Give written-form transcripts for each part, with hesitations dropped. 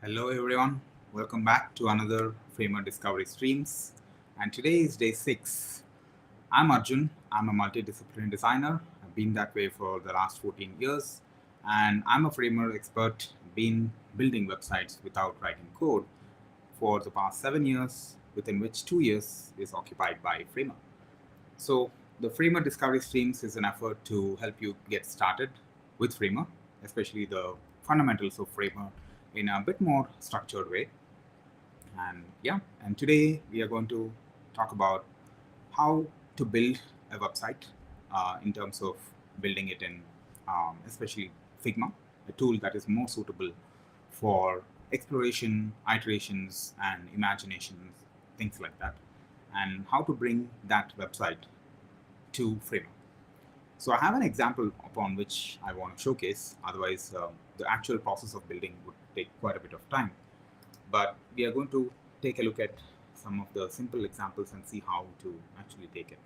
Hello everyone, welcome back to another Framer Discovery Streams. And today is day 6. I'm Arjun, I'm a multidisciplinary designer. I've been that way for the last 14 years. And I'm a Framer expert, been building websites without writing code for the past 7 years, within which 2 years is occupied by Framer. So the Framer Discovery Streams is an effort to help you get started with Framer, especially the fundamentals of Framer in a bit more structured way. And today we are going to talk about how to build a website in terms of building it in especially Figma, a tool that is more suitable for exploration, iterations, and imaginations, things like that, and how to bring that website to Framer. So I have an example upon which I want to showcase. Otherwise, the actual process of building would take quite a bit of time. But we are going to take a look at some of the simple examples and see how to actually take it.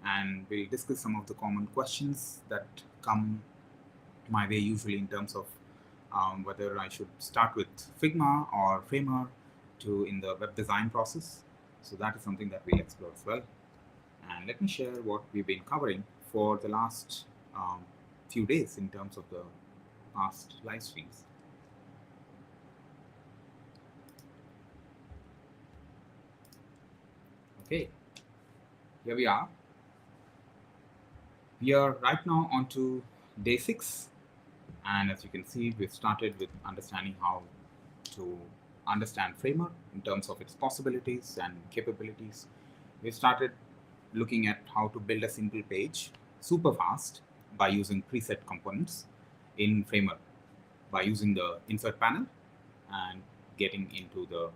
And we'll discuss some of the common questions that come my way usually in terms of whether I should start with Figma or Framer to in the web design process. So that is something that we'll explore as well. And let me share what we've been covering for the last few days in terms of the past live streams. Okay, here we are. We are right now on to day 6, and as you can see, we've started with understanding how to understand Framer in terms of its possibilities and capabilities. We started looking at how to build a single page super fast by using preset components in Framer, by using the insert panel and getting into the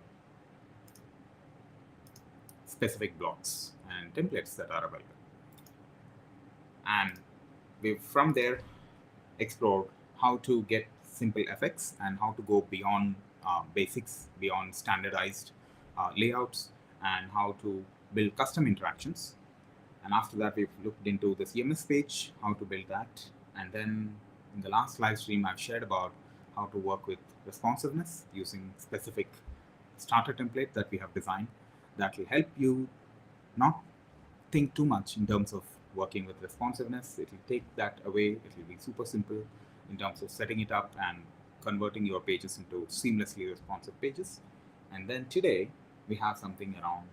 specific blocks and templates that are available. And we've from there explored how to get simple effects and how to go beyond basics, beyond standardized layouts, and how to build custom interactions. And after that, we've looked into the CMS page, how to build that. And then in the last live stream, I've shared about how to work with responsiveness using specific starter template that we have designed that will help you not think too much in terms of working with responsiveness. It will take that away. It will be super simple in terms of setting it up and converting your pages into seamlessly responsive pages. And then today, we have something around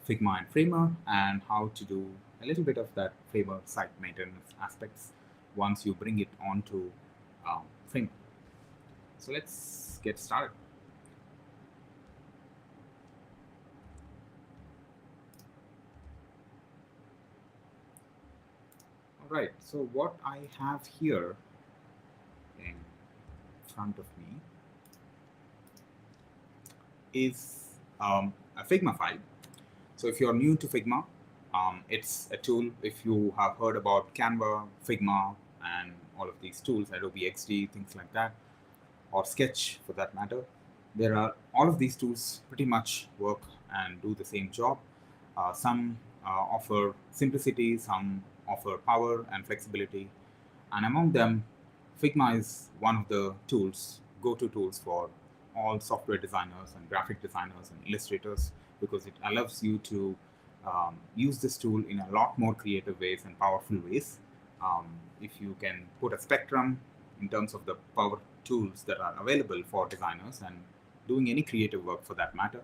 Figma and Framer and how to do a little bit of that Framer site maintenance aspects once you bring it onto Framer. So let's get started. All right, so what I have here in front of me is a Figma file. So if you're new to Figma, it's a tool. If you have heard about Canva, Figma, and all of these tools, Adobe XD, things like that, or Sketch for that matter, there are all of these tools pretty much work and do the same job. Some offer simplicity, some offer power and flexibility, and among them, Figma is one of the tools, go-to tools for all software designers and graphic designers and illustrators because it allows you to use this tool in a lot more creative ways and powerful ways. If you can put a spectrum in terms of the power tools that are available for designers and doing any creative work for that matter,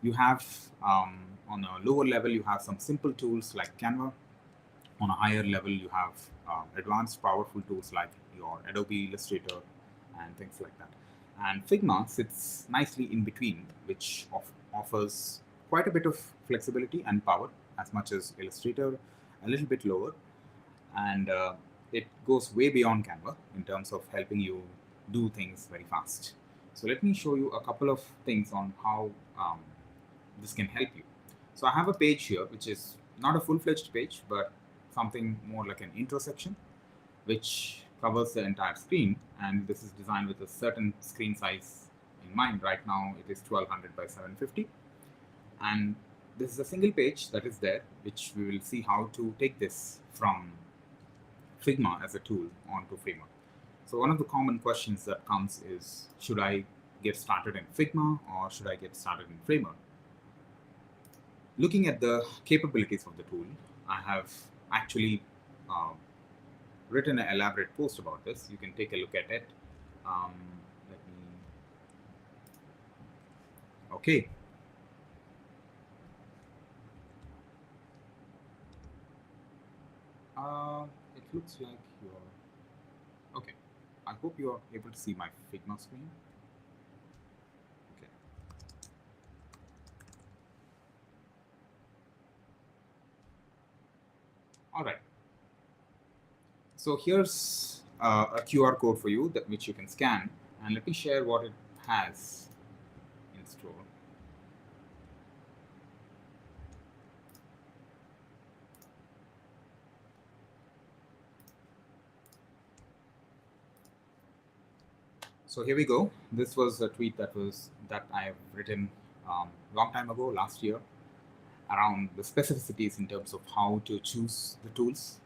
you have on a lower level, you have some simple tools like Canva. On a higher level, you have advanced powerful tools like your Adobe Illustrator and things like that. And Figma sits nicely in between, which offers quite a bit of flexibility and power as much as Illustrator, a little bit lower. And it goes way beyond Canva in terms of helping you do things very fast. So let me show you a couple of things on how this can help you. So I have a page here, which is not a full-fledged page, but something more like an intro section, which covers the entire screen. And this is designed with a certain screen size in mind. Right now, it is 1200 by 750. And this is a single page that is there, which we will see how to take this from Figma as a tool onto Figma. So one of the common questions that comes is, should I get started in Figma or should I get started in Framer? Looking at the capabilities of the tool, I have actually uh, written an elaborate post about this. You can take a look at it. Um, let me. Okay. It looks like you're okay. I hope you're able to see my Figma screen. Okay. All right. So here's a QR code for you that which you can scan, and let me share what it has in store. So here we go. This was a tweet that I have written long time ago, last year, around the specificities in terms of how to choose the tools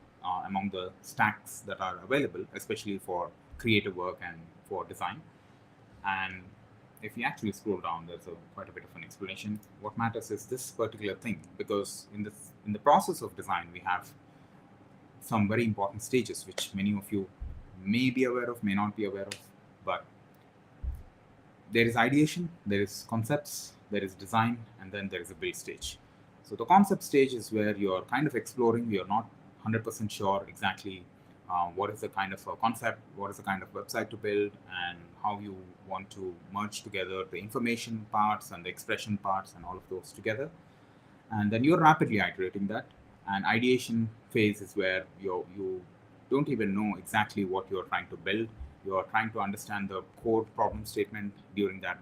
among the stacks that are available, especially for creative work and for design. And if you actually scroll down, there's quite a bit of an explanation. What matters is this particular thing, because in the process of design, we have some very important stages, which many of you may be aware of, may not be aware of, but there is ideation, there is concepts, there is design, and then there is a build stage. So the concept stage is where you're kind of exploring, you're not 100% sure exactly what is the kind of a concept, what is the kind of website to build, and how you want to merge together the information parts and the expression parts and all of those together. And then you're rapidly iterating that. And ideation phase is where you don't even know exactly what you're trying to build. You're trying to understand the core problem statement during that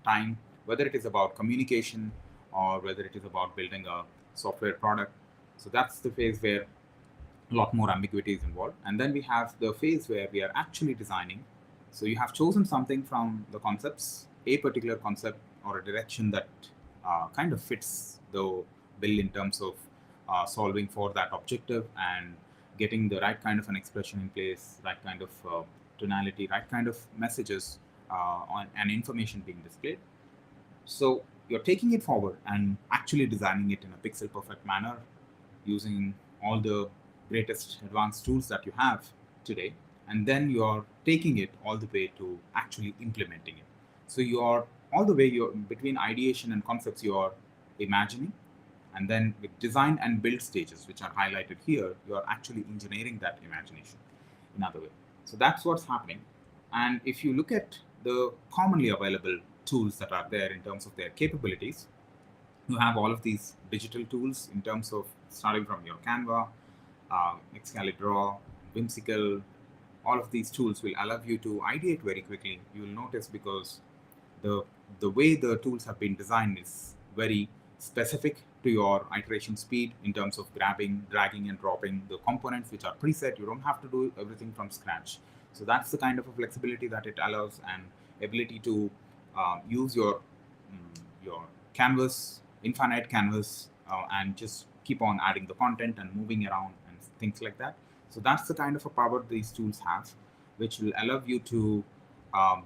time, whether it is about communication or whether it is about building a software product. So that's the phase where a lot more ambiguity is involved. And then we have the phase where we are actually designing. So you have chosen something from the concepts, a particular concept or a direction that kind of fits the bill in terms of solving for that objective and getting the right kind of an expression in place, right kind of tonality, right kind of messages on and information being displayed. So you're taking it forward and actually designing it in a pixel perfect manner using all the greatest advanced tools that you have today. And then you're taking it all the way to actually implementing it. So you're all the way you're between ideation and concepts, you're imagining. And then with design and build stages, which are highlighted here, you're actually engineering that imagination in other way. So that's what's happening. And if you look at the commonly available tools that are there in terms of their capabilities, you have all of these digital tools in terms of starting from your Canva, Excalibur, Whimsical. All of these tools will allow you to ideate very quickly. You will notice because the the way the tools have been designed is very specific to your iteration speed in terms of grabbing, dragging, and dropping the components which are preset. You don't have to do everything from scratch. So that's the kind of a flexibility that it allows, and ability to use your canvas, infinite canvas, and just keep on adding the content and moving around and things like that. So that's the kind of a power these tools have, which will allow you to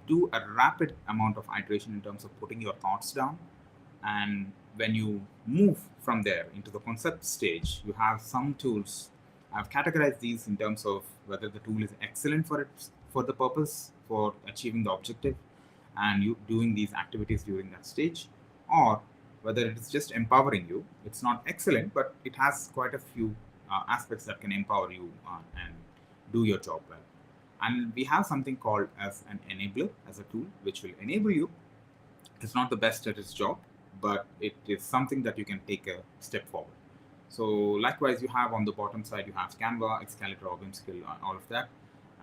do a rapid amount of iteration in terms of putting your thoughts down. And when you move from there into the concept stage, you have some tools. I've categorized these in terms of whether the tool is excellent for the purpose for achieving the objective and you doing these activities during that stage, or whether it is just empowering you. It's not excellent, but it has quite a few aspects that can empower you and do your job well. And we have something called as an enabler as a tool, which will enable you. It's not the best at its job, but it is something that you can take a step forward. So likewise, you have on the bottom side, you have Canva, Excalibur, Whimsical, all of that.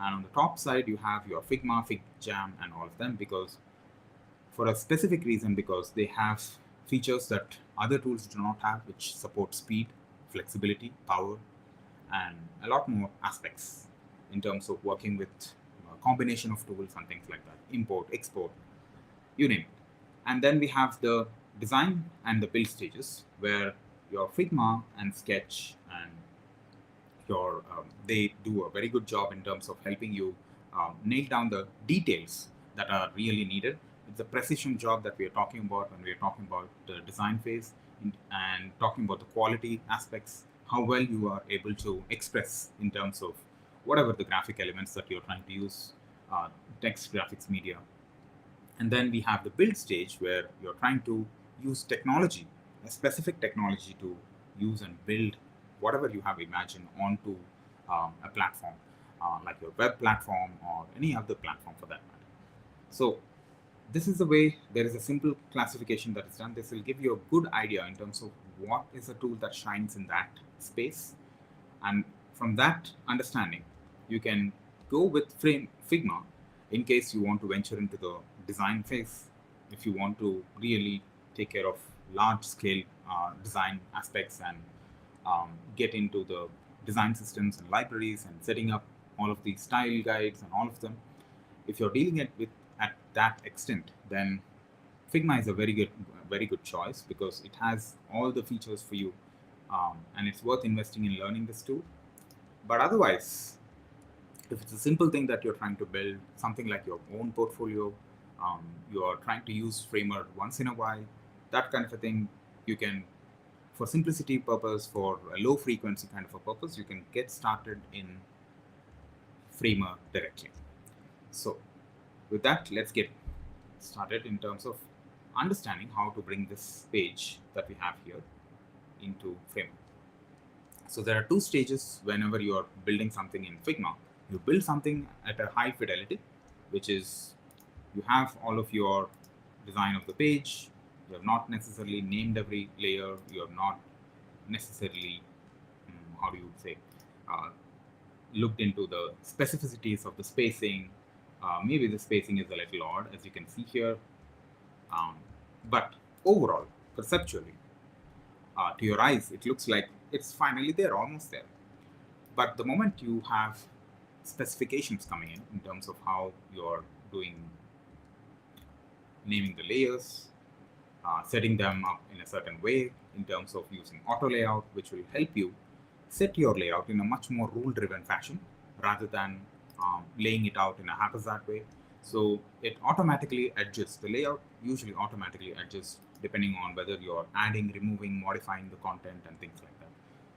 And on the top side, you have your Figma, FigJam, and all of them, because for a specific reason, because they have features that other tools do not have, which support speed, flexibility, power, and a lot more aspects in terms of working with a combination of tools and things like that, import, export, you name it. And then we have the design and the build stages, where your Figma and Sketch and your they do a very good job in terms of helping you nail down the details that are really needed It's a precision job that we are talking about when we are talking about the design phase and talking about the quality aspects, how well you are able to express in terms of whatever the graphic elements that you're trying to use, text, graphics, media. And then we have the build stage where you're trying to use technology, a specific technology to use and build whatever you have imagined onto a platform, like your web platform or any other platform for that matter. So this is the way there is a simple classification that is done. This will give you a good idea in terms of what is a tool that shines in that space. And from that understanding, you can go with Figma in case you want to venture into the design phase, if you want to really take care of large scale design aspects and get into the design systems and libraries and setting up all of these style guides and all of them. If you're dealing it with at that extent, then Figma is a very good choice because it has all the features for you, and it's worth investing in learning this tool. But otherwise, if it's a simple thing that you're trying to build, something like your own portfolio, you're trying to use Framer once in a while, that kind of a thing, you can, for simplicity purpose, for a low frequency kind of a purpose, you can get started in Framer directly. So with that, let's get started in terms of understanding how to bring this page that we have here into Framer. So there are two stages whenever you are building something in Figma. You build something at a high fidelity, which is you have all of your design of the page. You have not necessarily named every layer. You have not necessarily, how do you say, looked into the specificities of the spacing. Maybe the spacing is a little odd, as you can see here. But overall, perceptually, to your eyes, it looks like it's finally there, almost there. But the moment you have specifications coming in terms of how you're doing naming the layers, setting them up in a certain way in terms of using auto layout, which will help you set your layout in a much more rule-driven fashion rather than laying it out in a haphazard way. So it automatically adjusts. The layout usually automatically adjusts depending on whether you're adding, removing, modifying the content and things like that.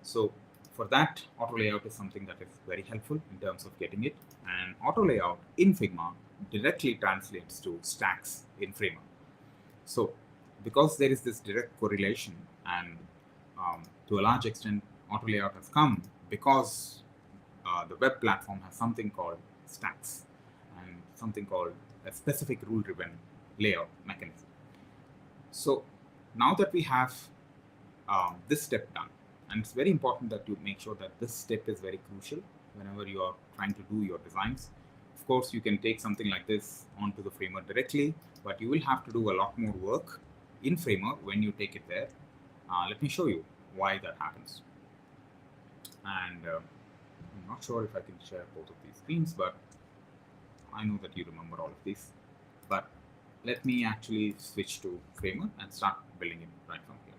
So for that, auto layout is something that is very helpful in terms of getting it. And auto layout in Figma directly translates to stacks in Framer. So because there is this direct correlation, and to a large extent, auto layout has come because the web platform has something called stacks and something called a specific rule-driven layout mechanism. So now that we have this step done, and it's very important that you make sure that this step is very crucial whenever you are trying to do your designs. Of course, you can take something like this onto the Framer directly, but you will have to do a lot more work in Framer when you take it there. Let me show you why that happens. And I'm not sure if I can share both of these screens, but I know that you remember all of these. But let me actually switch to Framer and start building it right from here.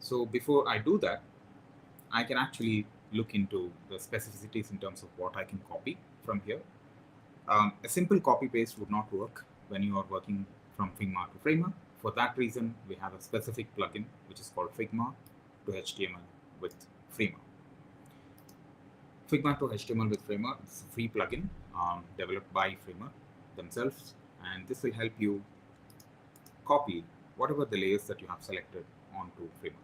So before I do that, I can actually look into the specificities in terms of what I can copy from here. A simple copy paste would not work when you are working from Figma to Framer. For that reason, we have a specific plugin which is called Figma to HTML with Framer. Figma to HTML with Framer is a free plugin developed by Framer themselves, and this will help you copy whatever the layers that you have selected onto Framer.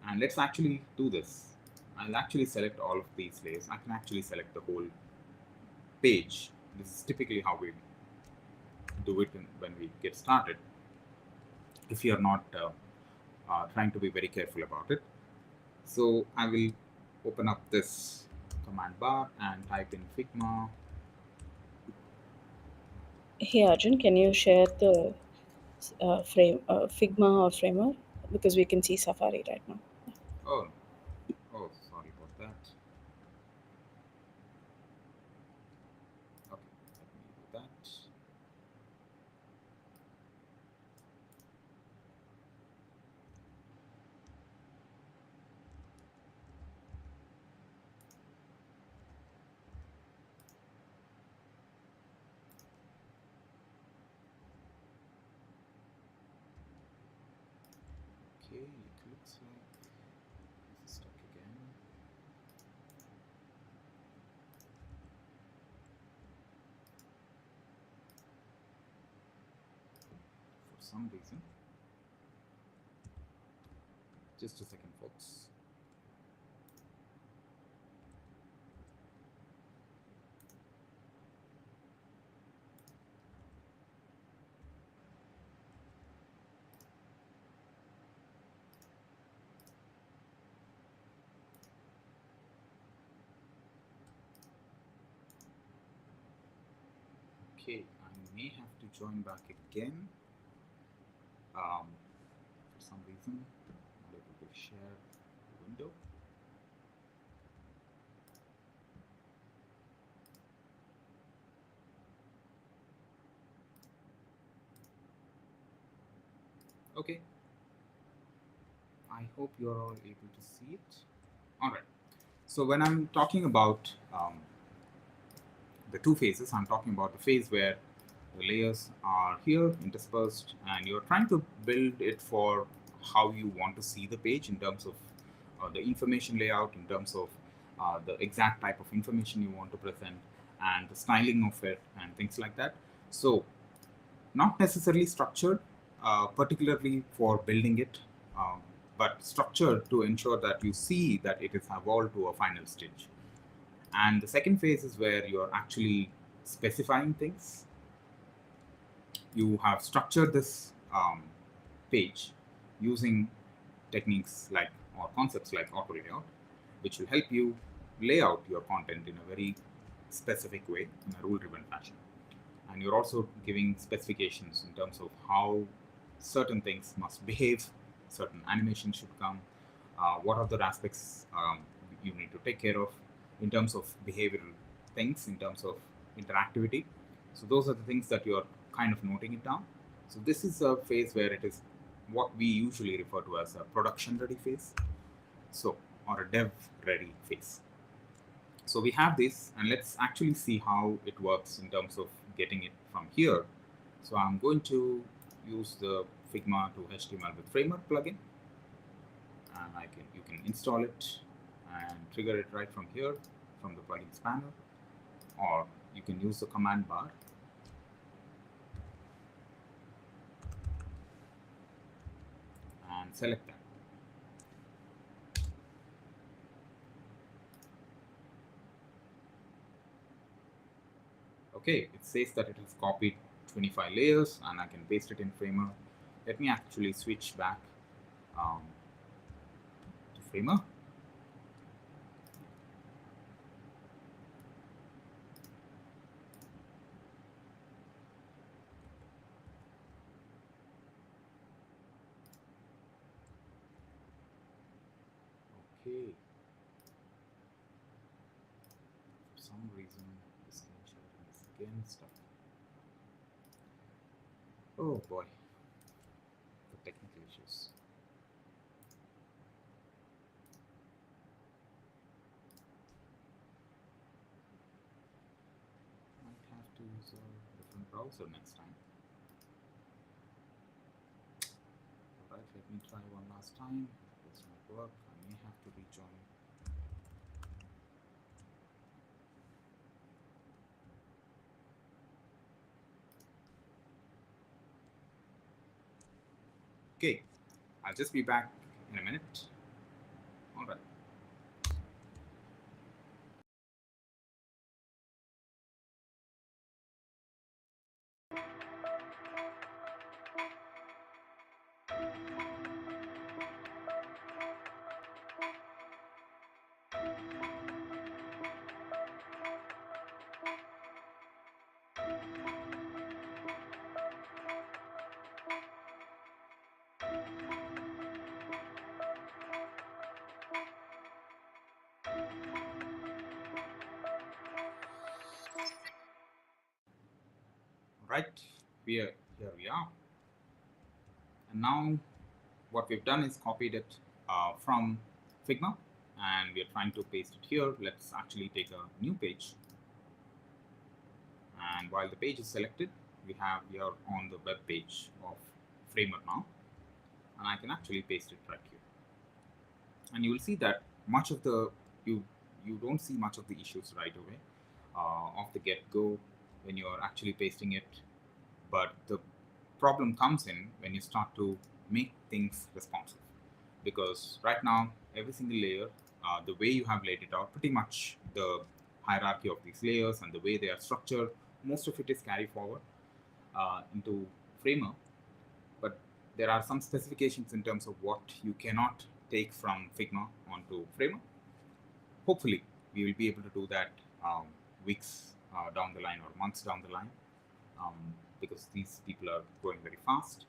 And let's actually do this. I'll actually select all of these layers. I can actually select the whole page. This is typically how we do it when we get started, if you're not trying to be very careful about it. So I will open up this command bar and type in Figma. Hey Arjun, can you share the Figma or Framer? Because we can see Safari right now. Oh, oh, sorry about that. Okay, let me do that. some reason. Just a second, folks. Okay, I may have to join back again. For some reason, I'm not able to share the window. Okay, I hope you're all able to see it. All right. So when I'm talking about the two phases, I'm talking about the phase where the layers are here interspersed and you're trying to build it for how you want to see the page in terms of the information layout, in terms of the exact type of information you want to present and the styling of it and things like that. So not necessarily structured particularly for building it, um, but structured to ensure that you see that it is evolved to a final stage. And the second phase is where you're actually specifying things. You have structured this page using techniques like or concepts like auto layout, which will help you lay out your content in a very specific way in a rule driven fashion. And you're also giving specifications in terms of how certain things must behave, certain animations should come, what other aspects you need to take care of in terms of behavioral things, in terms of interactivity. So those are the things that you're kind of noting it down. So this is a phase where it is what we usually refer to as a production ready phase. So, or a dev ready phase. So we have this, and let's actually see how it works in terms of getting it from here. So I'm going to use the Figma to HTML with Framework plugin, and you can install it and trigger it right from here from the plugins panel, or you can use the command bar. And select that. Okay, it says that it has copied 25 layers and I can paste it in Framer. Let me actually switch back to Framer. Okay. For some reason, the screen sharing is again stuck. Oh boy, the technical issues. Might have to use a different browser next time. Alright, let me try one last time. If this won't work, I may have to rejoin. Okay, I'll just be back in a minute. Alright. Right, here we are. And now what we've done is copied it from Figma and we are trying to paste it here. Let's actually take a new page. And while the page is selected, we are on the web page of Framer now. And I can actually paste it right here. And you will see that much of the, you don't see much of the issues right away off the get-go when you're actually pasting it. But the problem comes in when you start to make things responsive. Because right now, every single layer, the way you have laid it out, pretty much the hierarchy of these layers and the way they are structured, most of it is carried forward into Framer. But there are some specifications in terms of what you cannot take from Figma onto Framer. Hopefully, we will be able to do that weeks down the line or months down the line, because these people are growing very fast.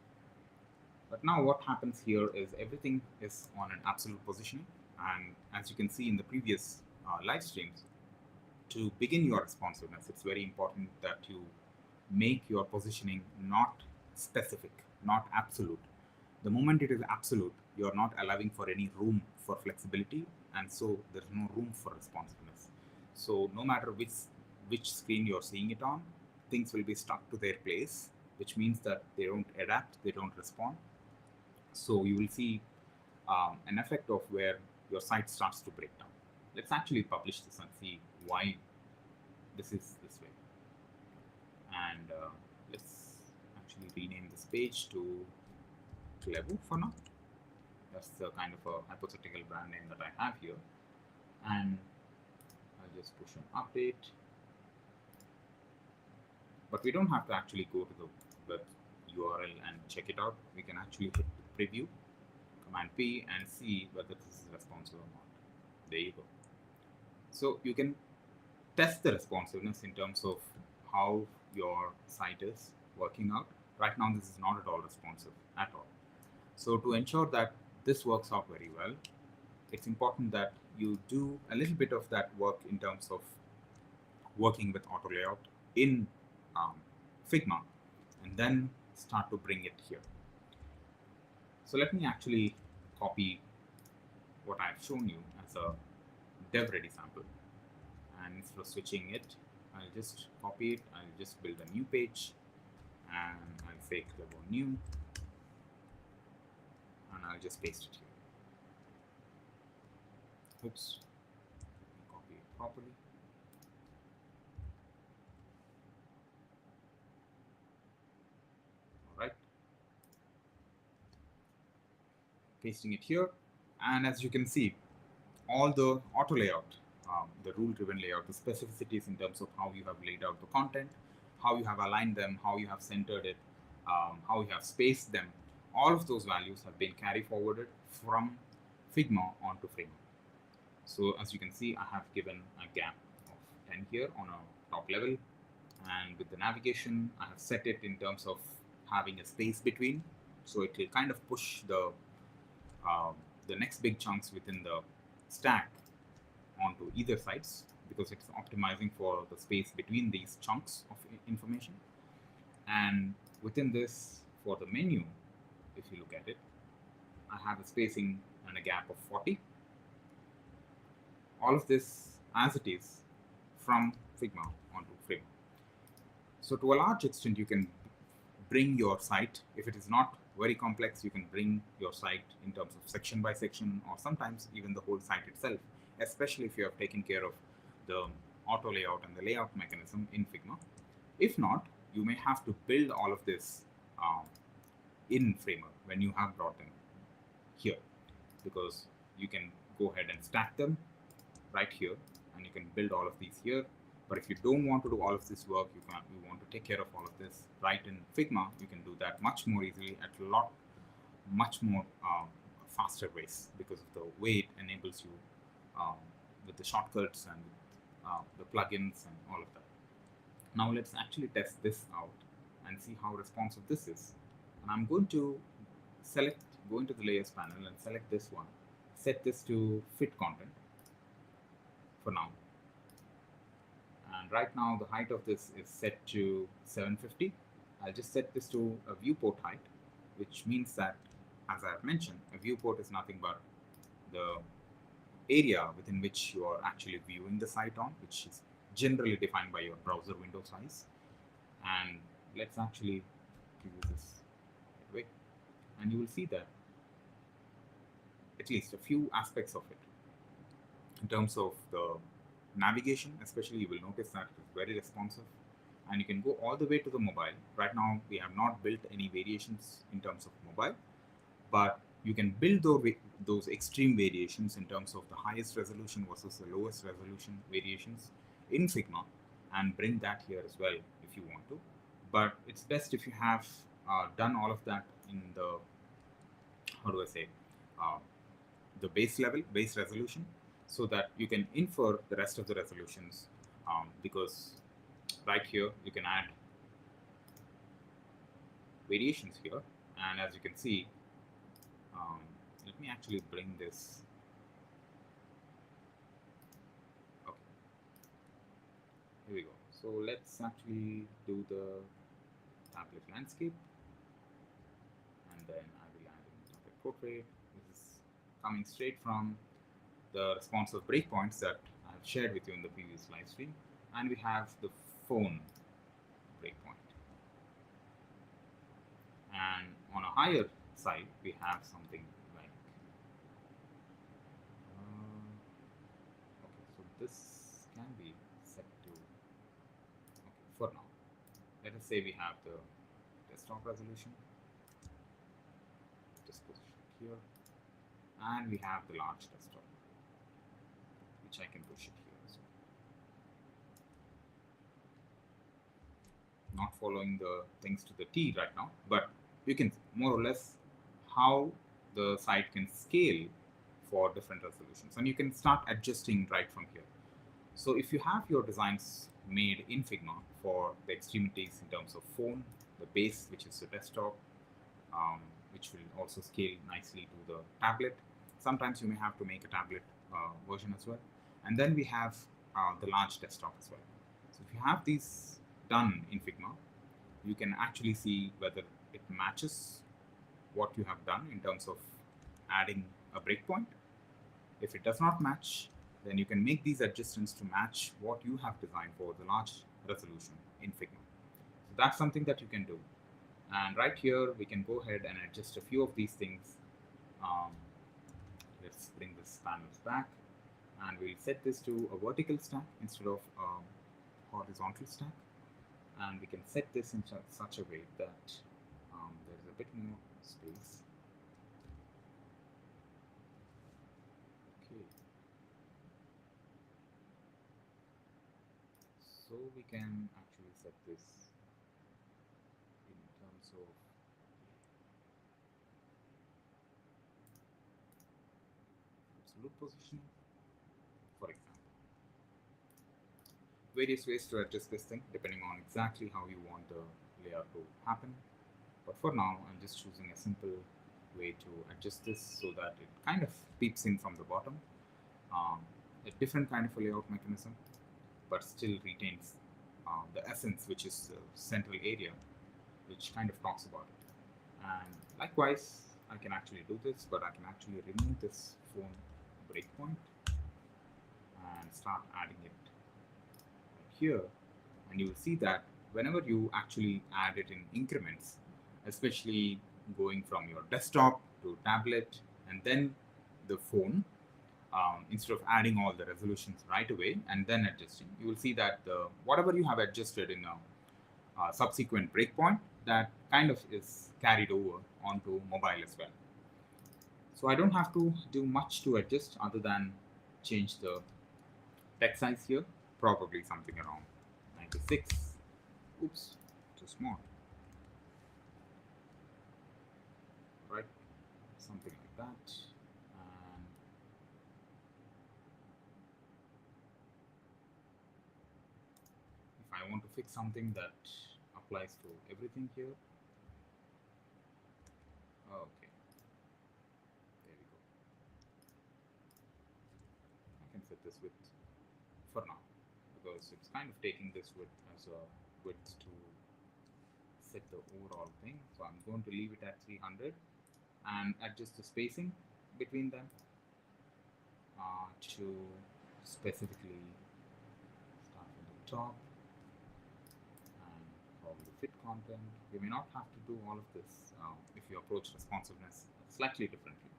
But now what happens here is everything is on an absolute positioning. And as you can see in the previous live streams, to begin your responsiveness, it's very important that you make your positioning not specific, not absolute. The moment it is absolute, you're not allowing for any room for flexibility, and so there's no room for responsiveness. So no matter which screen you're seeing it on, things will be stuck to their place, which means that they don't adapt, they don't respond. So you will see an effect of where your site starts to break down. Let's actually publish this and see why this is this way. And let's actually rename this page to Clevo for now. That's the kind of a hypothetical brand name that I have here. And I'll just push an update. But we don't have to actually go to the web URL and check it out. We can actually hit preview, Command P, and see whether this is responsive or not. There you go. So you can test the responsiveness in terms of how your site is working out. Right now, this is not at all responsive at all. So to ensure that this works out very well, it's important that you do a little bit of that work in terms of working with auto layout in Figma, and then start to bring it here. So let me actually copy what I've shown you as a dev ready sample, and instead of switching it, I'll just copy it. I'll just build a new page, and I'll say Clevo new, and I'll just paste it here. Oops, copy it properly. All right, pasting it here, and as you can see, all the auto layout, the rule-driven layout, the specificities in terms of how you have laid out the content, how you have aligned them, how you have centered it, how you have spaced them, all of those values have been carry forwarded from Figma onto Framer. So as you can see, I have given a gap of 10 here on a top level, and with the navigation, I have set it in terms of having a space between, so it will kind of push the next big chunks within the stack onto either sides, because it's optimizing for the space between these chunks of information. And within this, for the menu, if you look at it, I have a spacing and a gap of 40. All of this as it is from Figma onto Framer. So to a large extent, you can bring your site, if it is not very complex, you can bring your site in terms of section by section, or sometimes even the whole site itself, especially if you have taken care of the auto layout and the layout mechanism in Figma. If not, you may have to build all of this in Framer when you have brought them here, because you can go ahead and stack them right here, and you can build all of these here. But if you don't want to do all of this work, you want to take care of all of this right in Figma, you can do that much more easily at much more faster ways, because of the way it enables you with the shortcuts and the plugins and all of that. Now let's actually test this out and see how responsive this is. And I'm going to go into the layers panel and select this one, set this to fit content for now. And right now the height of this is set to 750. I'll just set this to a viewport height, which means that, as I've mentioned, a viewport is nothing but the area within which you are actually viewing the site on, which is generally defined by your browser window size. And let's actually preview this that way, and you will see that at least a few aspects of it, in terms of the navigation especially, you will notice that it's very responsive. and you can go all the way to the mobile. Right now, we have not built any variations in terms of mobile, but you can build those extreme variations in terms of the highest resolution versus the lowest resolution variations in Figma and bring that here as well if you want to. But it's best if you have done all of that in the, how do I say, uh, the base level, base resolution, so that you can infer the rest of the resolutions, because right here you can add variations here, and as you can see, um, let me actually bring this. Okay, here we go. So let's actually do the tablet landscape, and then I will add in tablet portrait. This is coming straight from the responsive breakpoints that I've shared with you in the previous live stream, and we have the phone breakpoint. And on a higher side, we have something like, okay, so this can be set to, okay, for now, let us say we have the desktop resolution, just position here, and we have the large desktop, which I can push it here as well. Not following the things to the T right now, but you can more or less how the site can scale for different resolutions, and you can start adjusting right from here. So if you have your designs made in Figma for the extremities in terms of phone, the base, which is the desktop, which will also scale nicely to the tablet. Sometimes you may have to make a tablet version as well. And then we have the large desktop as well. So if you have these done in Figma, you can actually see whether it matches what you have done in terms of adding a breakpoint. If it does not match, then you can make these adjustments to match what you have designed for the large resolution in Figma. So that's something that you can do. And right here, we can go ahead and adjust a few of these things. Let's bring this panels back, and we'll set this to a vertical stack instead of a horizontal stack. And we can set this in such a way that there's a bit more space. Okay. So we can actually set this in terms of absolute positioning, for example. Various ways to adjust this thing depending on exactly how you want the layout to happen. But for now, I'm just choosing a simple way to adjust this so that it kind of peeps in from the bottom. A different kind of a layout mechanism, but still retains the essence, which is the central area, which kind of talks about it. And likewise, I can actually do this, but I can actually remove this phone breakpoint and start adding it right here. And you will see that whenever you actually add it in increments, especially going from your desktop to tablet and then the phone, instead of adding all the resolutions right away and then adjusting, you will see that whatever you have adjusted in a subsequent breakpoint, that kind of is carried over onto mobile as well. So I don't have to do much to adjust other than change the text size here, probably something around 96. Oops, too small. Right, something like that. And if I want to fix something that applies to everything here, okay, there we go. I can set this width for now because it's kind of taking this width as a width to set the overall thing. So I'm going to leave it at 300 and adjust the spacing between them to specifically start from the top and probably fit content. You may not have to do all of this if you approach responsiveness slightly differently.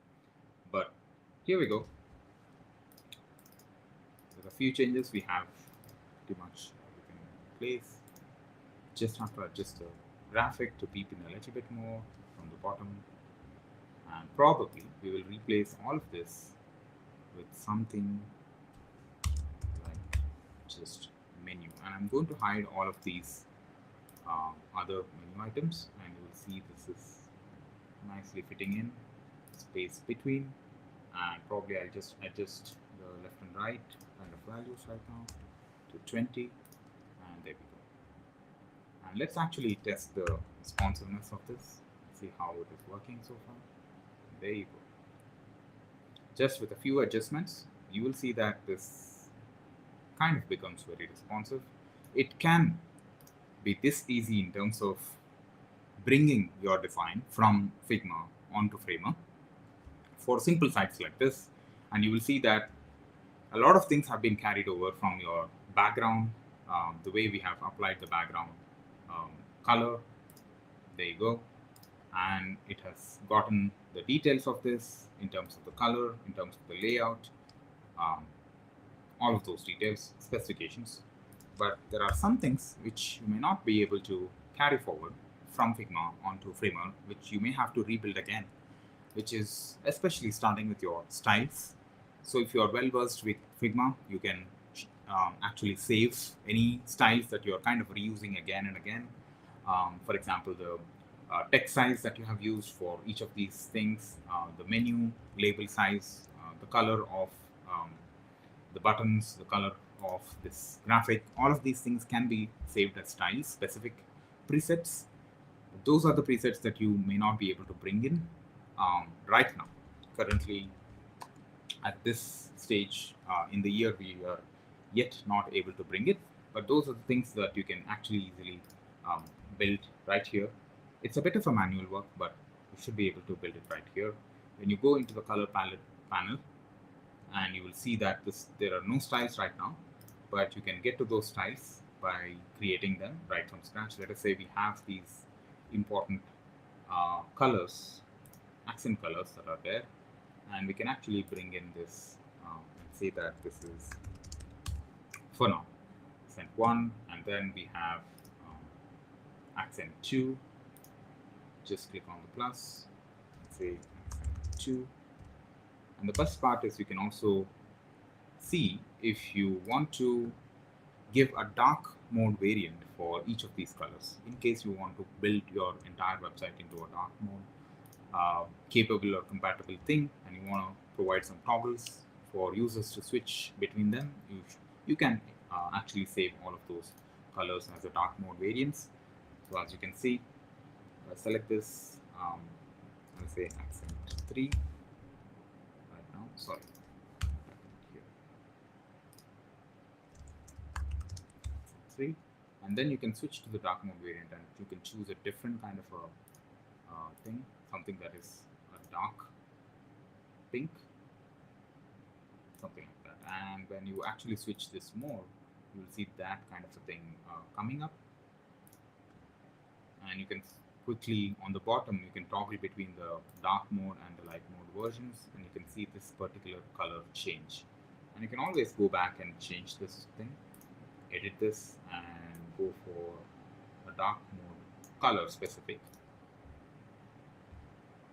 But here we go. With a few changes, we have pretty much everything in place. just have to adjust the graphic to peep in a little bit more from the bottom, and probably we will replace all of this with something like just menu, and I'm going to hide all of these other menu items, and you will see this is nicely fitting in, space between, and probably I'll just adjust the left and right kind of values right now to 20, and there we go. And let's actually test the responsiveness of this, see how it is working so far. There you go. Just with a few adjustments, you will see that this kind of becomes very responsive. It can be this easy in terms of bringing your design from Figma onto Framer for simple sites like this. And you will see that a lot of things have been carried over from your background, the way we have applied the background color. There you go. And it has gotten the details of this in terms of the color, in terms of the layout, um, all of those details, specifications. But there are some things which you may not be able to carry forward from Figma onto Framer, which you may have to rebuild again, which is especially starting with your styles. So if you are well versed with Figma, you can actually save any styles that you're kind of reusing again and again. For example, the text size that you have used for each of these things, the menu, label size, the color of the buttons, the color of this graphic, all of these things can be saved as styles, specific presets. Those are the presets that you may not be able to bring in right now. Currently, at this stage in the year, we are yet not able to bring it, but those are the things that you can actually easily build right here. It's a bit of a manual work, but you should be able to build it right here. When you go into the color palette panel, and you will see that there are no styles right now, but you can get to those styles by creating them right from scratch. Let us say we have these important colors, accent colors that are there, and we can actually bring in this and say that this is for now accent 1, and then we have accent 2. Just click on the plus and say accent 2. And the best part is you can also see if you want to give a dark mode variant for each of these colors. In case you want to build your entire website into a dark mode capable or compatible thing, and you want to provide some toggles for users to switch between them, you can actually save all of those colors as a dark mode variants. So as you can see, select this, I'll say accent 3 right now, sorry, here, 3, and then you can switch to the dark mode variant, and you can choose a different kind of a thing, something that is a dark pink, something like that. And when you actually switch this more, you will see that kind of a thing coming up, and you can quickly on the bottom you can toggle between the dark mode and the light mode versions, and you can see this particular color change. And you can always go back and change this thing, edit this, and go for a dark mode color specific,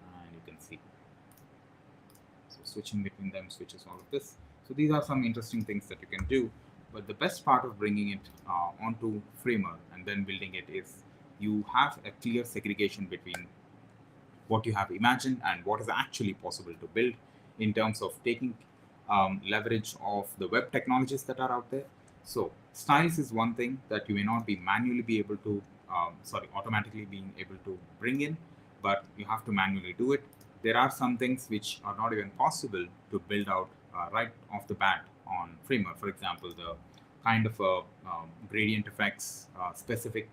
and you can see, so switching between them switches all of this. So these are some interesting things that you can do, but the best part of bringing it onto Framer and then building it is you have a clear segregation between what you have imagined and what is actually possible to build in terms of taking leverage of the web technologies that are out there. So styles is one thing that you may not be manually be able to, automatically being able to bring in, but you have to manually do it. There are some things which are not even possible to build out right off the bat on Framer. For example, the kind of gradient effects, specific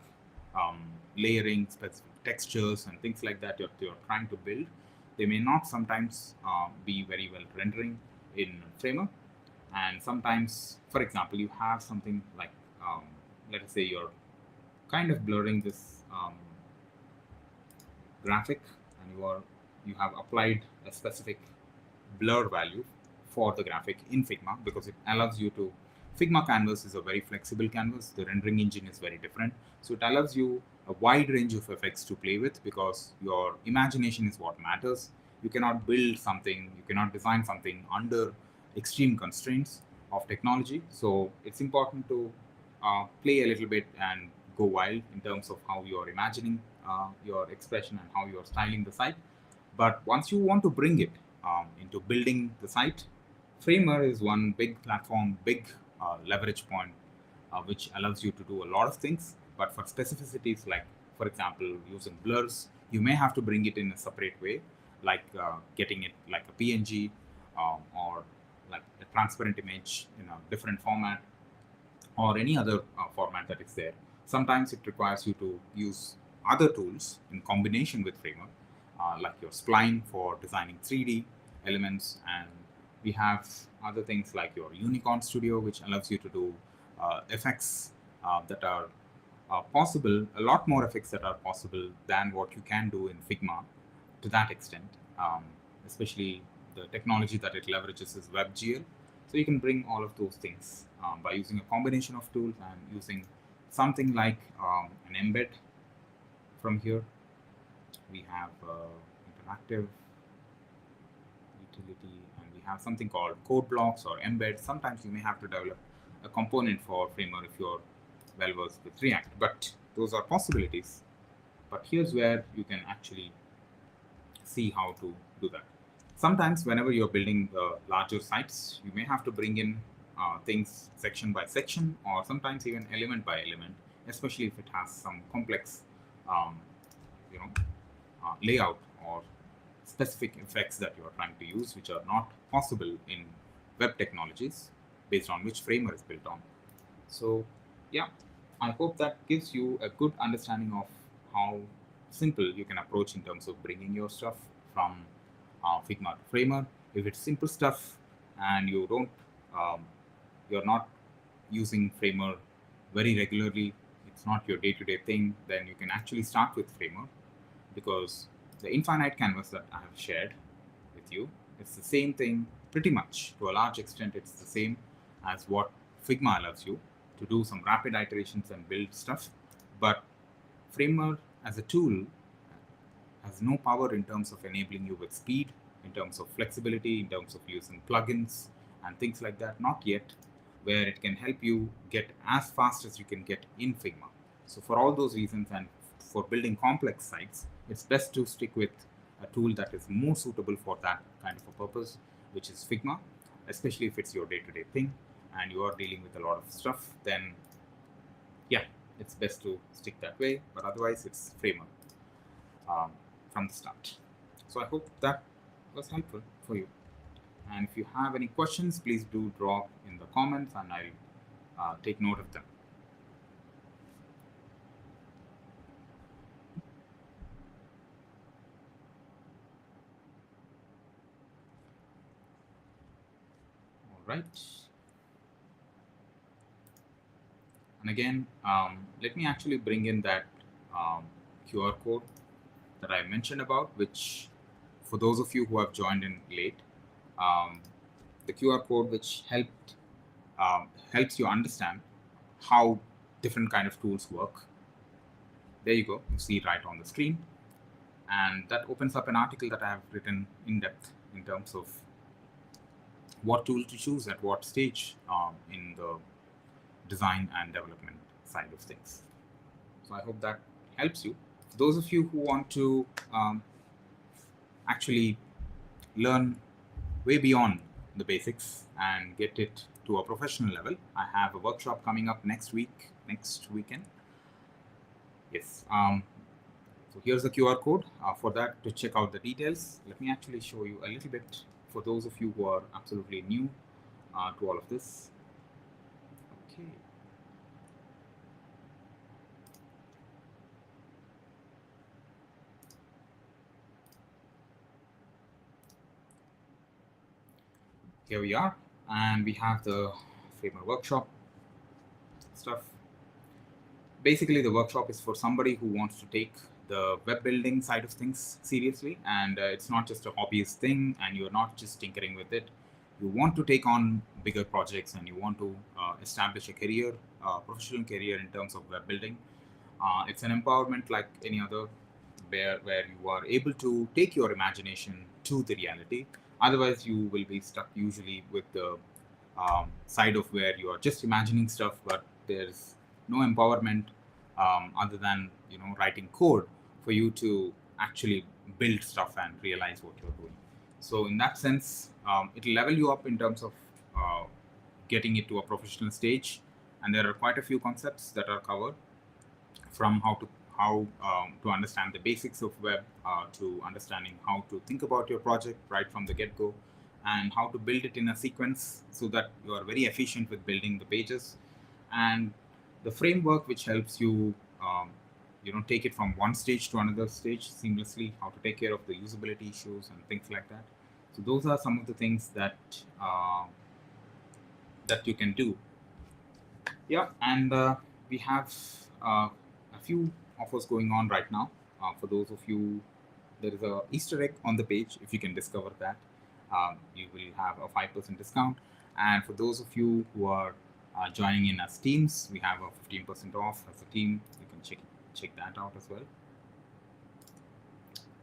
layering, specific textures, and things like that you're trying to build. They may not sometimes be very well rendering in Framer, and sometimes, for example, you have something like, let us say you're kind of blurring this graphic, and you have applied a specific blur value for the graphic in Figma because it allows you to Figma canvas is a very flexible canvas. The rendering engine is very different. So it allows you a wide range of effects to play with because your imagination is what matters. You cannot build something, you cannot design something under extreme constraints of technology. So it's important to play a little bit and go wild in terms of how you're imagining your expression and how you're styling the site. But once you want to bring it into building the site, Framer is one big platform, big leverage point, which allows you to do a lot of things. But for specificities like, for example, using blurs, you may have to bring it in a separate way, like getting it like a PNG or like a transparent image in a different format or any other format that is there. Sometimes it requires you to use other tools in combination with Framer, like your spline for designing 3D elements, and we have other things like your Unicorn Studio, which allows you to do effects that are possible, a lot more effects that are possible than what you can do in Figma to that extent, especially the technology that it leverages is WebGL. So you can bring all of those things by using a combination of tools and using something like an embed from here. We have interactive utility, and we have something called code blocks or embed. Sometimes you may have to develop a component for Framer if you're well versed with React, but those are possibilities. But here's where you can actually see how to do that. Sometimes whenever you're building larger sites, you may have to bring in things section by section, or sometimes even element by element, especially if it has some complex um, you know, layout or specific effects that you're trying to use, which are not possible in web technologies based on which Framer is built on. So yeah, I hope that gives you a good understanding of how simple you can approach in terms of bringing your stuff from Figma to Framer. If it's simple stuff and you don't, you're not using Framer very regularly, it's not your day-to-day thing, then you can actually start with Framer, because the infinite canvas that I have shared with you, it's the same thing pretty much. To a large extent, it's the same as what Figma allows you to do some rapid iterations and build stuff. But Framer as a tool has no power in terms of enabling you with speed, in terms of flexibility, in terms of using plugins and things like that. Not yet, where it can help you get as fast as you can get in Figma. So for all those reasons and for building complex sites, it's best to stick with a tool that is more suitable for that kind of a purpose, which is Figma, especially if it's your day-to-day thing and you are dealing with a lot of stuff, then yeah, it's best to stick that way. But otherwise, it's Framer from the start. So I hope that was helpful for you. And if you have any questions, please do drop in the comments and I'll take note of them. All right. And again, let me actually bring in that QR code that I mentioned about, which for those of you who have joined in late, the QR code which helps you understand how different kind of tools work. There you go, you see it right on the screen. And that opens up an article that I have written in depth in terms of what tool to choose at what stage in the design and development side of things. So I hope that helps you. For those of you who want to actually learn way beyond the basics and get it to a professional level, I have a workshop coming up next weekend. Yes. So here's the QR code for that to check out the details. Let me actually show you a little bit for those of you who are absolutely new to all of this. Okay. Here we are, and we have the Framer workshop stuff. Basically, the workshop is for somebody who wants to take the web building side of things seriously, and it's not just a hobbyist thing, and you're not just tinkering with it. you want to take on bigger projects and you want to establish a career, professional career in terms of web building. It's an empowerment like any other, where you are able to take your imagination to the reality. Otherwise, you will be stuck usually with the side of where you are just imagining stuff, but there's no empowerment other than writing code for you to actually build stuff and realize what you're doing. So in that sense, it'll level you up in terms of getting it to a professional stage, and there are quite a few concepts that are covered, from how to understand the basics of web, to understanding how to think about your project right from the get-go, and how to build it in a sequence so that you are very efficient with building the pages, and the framework which helps you take it from one stage to another stage seamlessly, how to take care of the usability issues and things like that. So those are some of the things that you can do. Yeah, and we have a few offers going on right now. For those of you, there is a Easter egg on the page. If you can discover that, you will have a 5% discount. And for those of you who are joining in as teams, we have a 15% off as a team. You can check that out as well.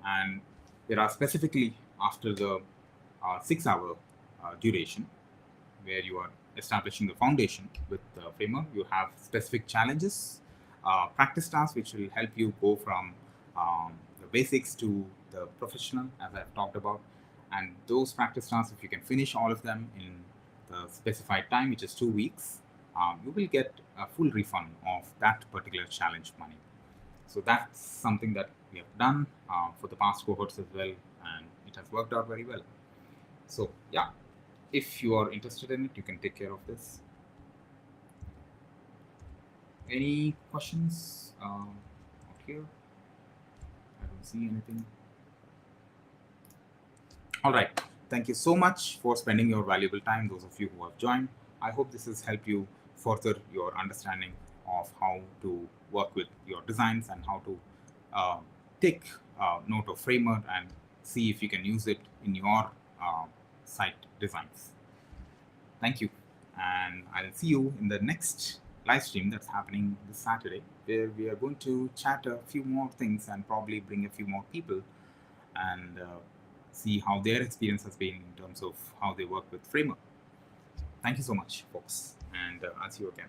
And there are specifically after the 6-hour duration, where you are establishing the foundation with the framework, you have specific challenges, practice tasks, which will help you go from the basics to the professional, as I've talked about. And those practice tasks, if you can finish all of them in the specified time, which is 2 weeks, you will get a full refund of that particular challenge money. So that's something that we have done for the past cohorts as well, and it has worked out very well. So yeah, if you are interested in it, you can take care of this. Any questions out here? I don't see anything. All right. Thank you so much for spending your valuable time, those of you who have joined. I hope this has helped you further your understanding of how to work with your designs and how to take note of framework and see if you can use it in your site designs. Thank you, and I'll see you in the next live stream that's happening this Saturday, where we are going to chat a few more things and probably bring a few more people and see how their experience has been in terms of how they work with framework. Thank you so much, folks, and I'll see you again.